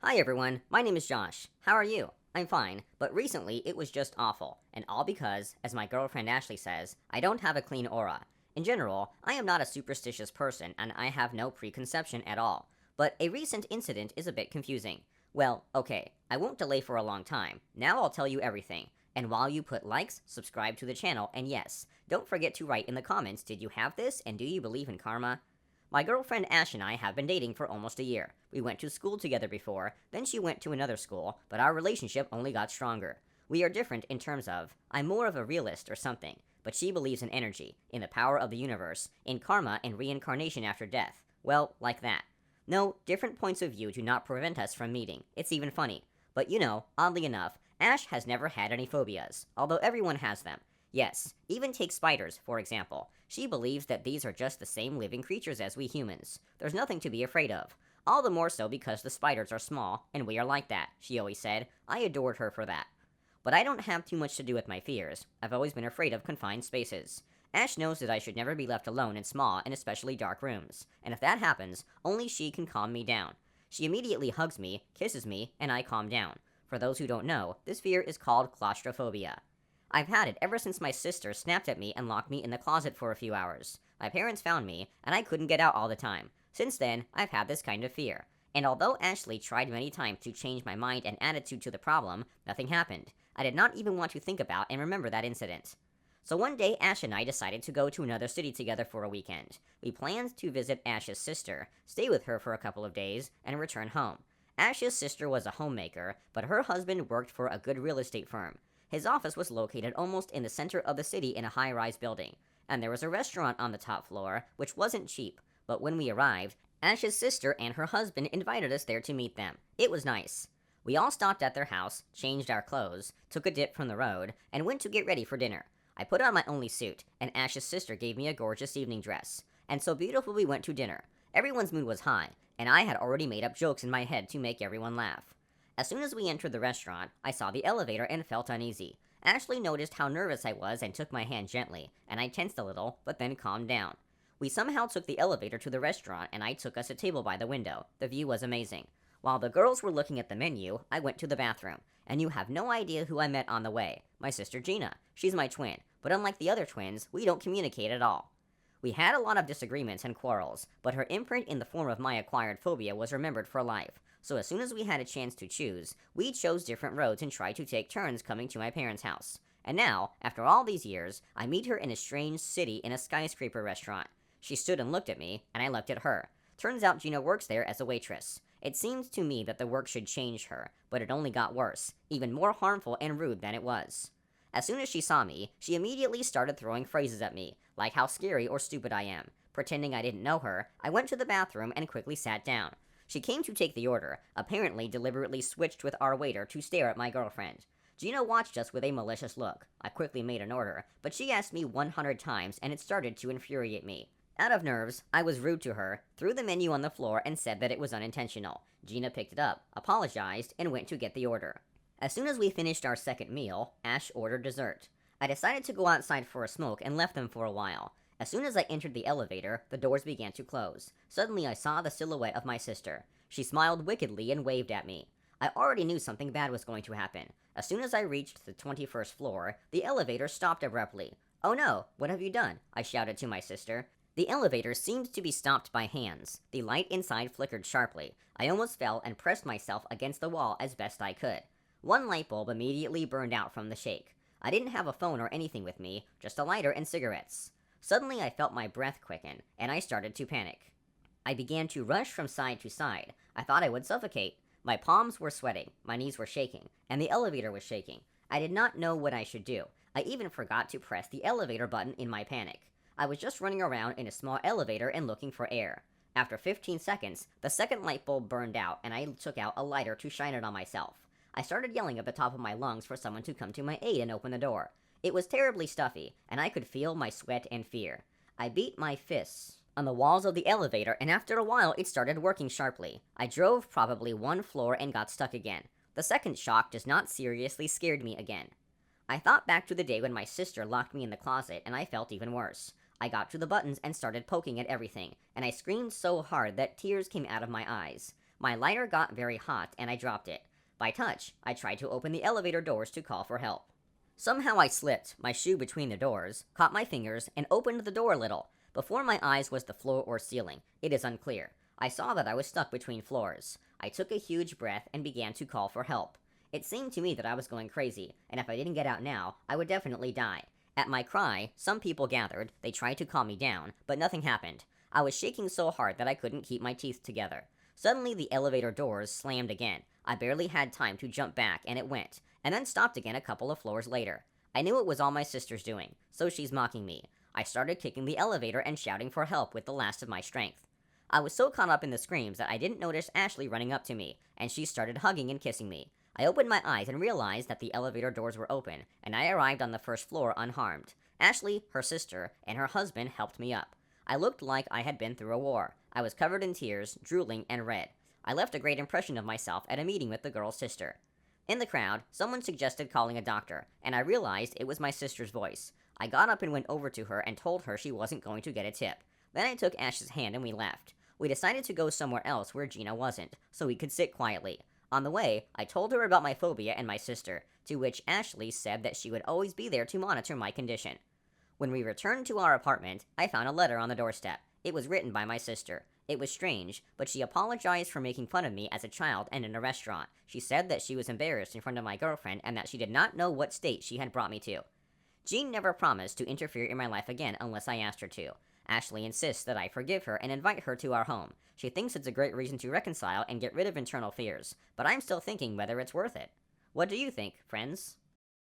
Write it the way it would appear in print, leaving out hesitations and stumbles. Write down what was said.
Hi everyone, my name is Josh. How are you? I'm fine, but recently it was just awful, and all because, as my girlfriend Ashley says, I don't have a clean aura. In general, I am not a superstitious person and I have no preconception at all, but a recent incident is a bit confusing. Well, okay, I won't delay for a long time. Now I'll tell you everything. And while you put likes, subscribe to the channel, and yes, don't forget to write in the comments, did you have this and do you believe in karma? My girlfriend Ash and I have been dating for almost a year. We went to school together before, then she went to another school, but our relationship only got stronger. We are different in terms of, I'm more of a realist or something, but she believes in energy, in the power of the universe, in karma and reincarnation after death. Well, like that. No, different points of view do not prevent us from meeting. It's even funny. But oddly enough, Ash has never had any phobias, although everyone has them. Yes, even take spiders, for example. She believes that these are just the same living creatures as we humans. There's nothing to be afraid of. All the more so because the spiders are small, and we are like that, she always said. I adored her for that. But I don't have too much to do with my fears. I've always been afraid of confined spaces. Ash knows that I should never be left alone in small and especially dark rooms, and if that happens, only she can calm me down. She immediately hugs me, kisses me, and I calm down. For those who don't know, this fear is called claustrophobia. I've had it ever since my sister snapped at me and locked me in the closet for a few hours. My parents found me, and I couldn't get out all the time. Since then, I've had this kind of fear. And although Ashley tried many times to change my mind and attitude to the problem, nothing happened. I did not even want to think about and remember that incident. So one day, Ash and I decided to go to another city together for a weekend. We planned to visit Ash's sister, stay with her for a couple of days, and return home. Ash's sister was a homemaker, but her husband worked for a good real estate firm. His office was located almost in the center of the city in a high-rise building, and there was a restaurant on the top floor, which wasn't cheap, but when we arrived, Ash's sister and her husband invited us there to meet them. It was nice. We all stopped at their house, changed our clothes, took a dip from the road, and went to get ready for dinner. I put on my only suit, and Ash's sister gave me a gorgeous evening dress. And so beautiful we went to dinner. Everyone's mood was high, and I had already made up jokes in my head to make everyone laugh. As soon as we entered the restaurant, I saw the elevator and felt uneasy. Ashley noticed how nervous I was and took my hand gently, and I tensed a little, but then calmed down. We somehow took the elevator to the restaurant, and I took us a table by the window. The view was amazing. While the girls were looking at the menu, I went to the bathroom, and you have no idea who I met on the way. My sister Gina. She's my twin, but unlike the other twins, we don't communicate at all. We had a lot of disagreements and quarrels, but her imprint in the form of my acquired phobia was remembered for life. So as soon as we had a chance to choose, we chose different roads and tried to take turns coming to my parents' house. And now, after all these years, I meet her in a strange city in a skyscraper restaurant. She stood and looked at me, and I looked at her. Turns out Gina works there as a waitress. It seemed to me that the work should change her, but it only got worse, even more harmful and rude than it was. As soon as she saw me, she immediately started throwing phrases at me, like how scary or stupid I am. Pretending I didn't know her, I went to the bathroom and quickly sat down. She came to take the order, apparently deliberately switched with our waiter to stare at my girlfriend. Gina watched us with a malicious look. I quickly made an order, but she asked me 100 times and it started to infuriate me. Out of nerves, I was rude to her, threw the menu on the floor and said that it was unintentional. Gina picked it up, apologized, and went to get the order. As soon as we finished our second meal, Ash ordered dessert. I decided to go outside for a smoke and left them for a while. As soon as I entered the elevator, the doors began to close. Suddenly I saw the silhouette of my sister. She smiled wickedly and waved at me. I already knew something bad was going to happen. As soon as I reached the 21st floor, the elevator stopped abruptly. "Oh no, what have you done?" I shouted to my sister. The elevator seemed to be stopped by hands. The light inside flickered sharply. I almost fell and pressed myself against the wall as best I could. One light bulb immediately burned out from the shake. I didn't have a phone or anything with me, just a lighter and cigarettes. Suddenly I felt my breath quicken, and I started to panic. I began to rush from side to side. I thought I would suffocate. My palms were sweating, my knees were shaking, and the elevator was shaking. I did not know what I should do. I even forgot to press the elevator button in my panic. I was just running around in a small elevator and looking for air. After 15 seconds, the second light bulb burned out, and I took out a lighter to shine it on myself. I started yelling at the top of my lungs for someone to come to my aid and open the door. It was terribly stuffy, and I could feel my sweat and fear. I beat my fists on the walls of the elevator, and after a while it started working sharply. I drove probably one floor and got stuck again. The second shock just not seriously scared me again. I thought back to the day when my sister locked me in the closet, and I felt even worse. I got to the buttons and started poking at everything, and I screamed so hard that tears came out of my eyes. My lighter got very hot and I dropped it. By touch, I tried to open the elevator doors to call for help. Somehow I slipped my shoe between the doors, caught my fingers, and opened the door a little. Before my eyes was the floor or ceiling. It is unclear. I saw that I was stuck between floors. I took a huge breath and began to call for help. It seemed to me that I was going crazy, and if I didn't get out now, I would definitely die. At my cry, some people gathered, they tried to calm me down, but nothing happened. I was shaking so hard that I couldn't keep my teeth together. Suddenly the elevator doors slammed again. I barely had time to jump back and it went, and then stopped again a couple of floors later. I knew it was all my sister's doing, so she's mocking me. I started kicking the elevator and shouting for help with the last of my strength. I was so caught up in the screams that I didn't notice Ashley running up to me, and she started hugging and kissing me. I opened my eyes and realized that the elevator doors were open, and I arrived on the first floor unharmed. Ashley, her sister, and her husband helped me up. I looked like I had been through a war. I was covered in tears, drooling, and red. I left a great impression of myself at a meeting with the girl's sister. In the crowd, someone suggested calling a doctor, and I realized it was my sister's voice. I got up and went over to her and told her she wasn't going to get a tip. Then I took Ash's hand and we left. We decided to go somewhere else where Gina wasn't, so we could sit quietly. On the way, I told her about my phobia and my sister, to which Ashley said that she would always be there to monitor my condition. When we returned to our apartment, I found a letter on the doorstep. It was written by my sister. It was strange, but she apologized for making fun of me as a child and in a restaurant. She said that she was embarrassed in front of my girlfriend and that she did not know what state she had brought me to. Jean never promised to interfere in my life again unless I asked her to. Ashley insists that I forgive her and invite her to our home. She thinks it's a great reason to reconcile and get rid of internal fears, but I'm still thinking whether it's worth it. What do you think, friends?